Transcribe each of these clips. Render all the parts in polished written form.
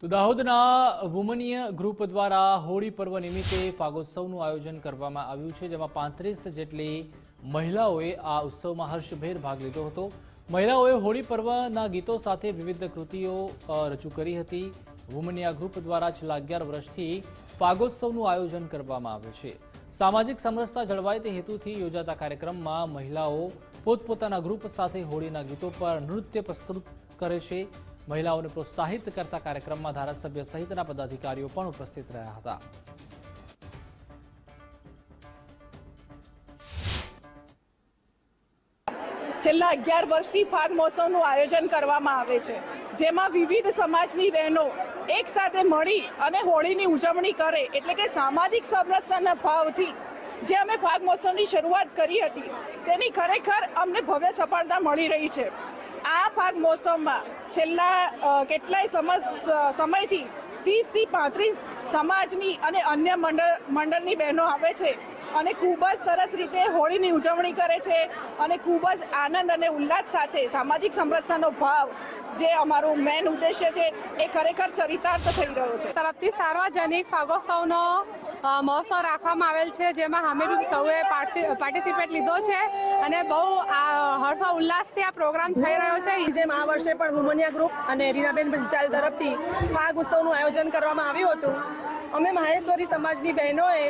તો દાહોદના વુમનીય ગ્રુપ દ્વારા હોળી પર્વ નિમિત્તે ફાગોત્સવનું આયોજન કરવામાં આવ્યું છે, જેમાં 35 જેટલી મહિલાઓએ આ ઉત્સવમાં હર્ષભેર ભાગ લીધો હતો। મહિલાઓએ હોળી પર્વના ગીતો સાથે વિવિધ કૃતિઓ રજૂ કરી હતી। વુમનીયા ગ્રુપ દ્વારા છેલ્લા 11 વર્ષથી ફાગોત્સવનું આયોજન કરવામાં આવે છે। સામાજિક સમરસતા જળવાય તે હેતુથી યોજાતા કાર્યક્રમમાં મહિલાઓ પોતપોતાના ગ્રુપ સાથે હોળીના ગીતો પર નૃત્ય પ્રસ્તુત કરે છે। મહિલાઓને પ્રોત્સાહિત કરતા કાર્યક્રમમાં ધારાસભ્ય સહિતના પદાધિકારીઓ પણ ઉપસ્થિત રહ્યા હતા। છેલ્લા 11 વર્ષથી ફાગ મહોત્સવનું આયોજન કરવામાં આવે છે, જેમાં વિવિધ સમાજની બહેનો એક સાથે મળી અને હોળીની ઉજવણી કરે, એટલે કે સામાજિક સમરસતાના ભાવથી જે અમે ફાગ મહોત્સવની શરૂઆત કરી હતી તેની ખરેખર અમને ભવ્ય સફળતા મળી રહી છે। આ ફાગ મહોત્સવમાં છેલ્લા કેટલાય સમયથી 30 થી 35 સમાજની અને અન્ય મંડળની બહેનો આવે છે અને ખૂબ જ સરસ રીતે હોળીની ઉજવણી કરે છે અને ખૂબ જ આનંદ અને ઉલ્લાસ સાથે સામાજિક સમરસતાનો ભાવ જે અમારું મેન ઉદ્દેશ્ય છે એ ખરેખર ચરિતાર્થ થઈ રહ્યો છે। તરફથી સાર્વજનિક ફાગોત્સવનો મહોત્સવ રાખવામાં આવેલ છે, જેમાં અમે બી સૌએ પાર્ટિસિપેટ લીધો છે અને બહુ હર્ષ ઉલ્લાસથી આ પ્રોગ્રામ થઈ રહ્યો છે। જેમ આ વર્ષે પણ વુમનિયા ગ્રુપ અને રીનાબેન પંચાલ તરફથી ફાગ ઉત્સવનું આયોજન કરવામાં આવ્યું હતું। અમે મહેશ્વરી સમાજની બહેનોએ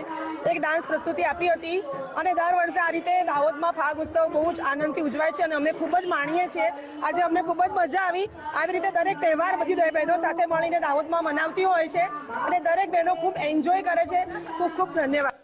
એક ડાન્સ પ્રસ્તુતિ આપી હતી અને દર વર્ષે આ રીતે દાહોદમાં ફાગ ઉત્સવ બહુ જ આનંદથી ઉજવાય છે અને અમે ખૂબ જ માણીએ છીએ। આજે અમને ખૂબ જ મજા આવી। આવી રીતે દરેક તહેવાર બધી બહેનો સાથે મળીને દાહોદમાં મનાવતી હોય છે અને દરેક બહેનો ખૂબ એન્જોય કરે છે। ખૂબ ખૂબ ધન્યવાદ।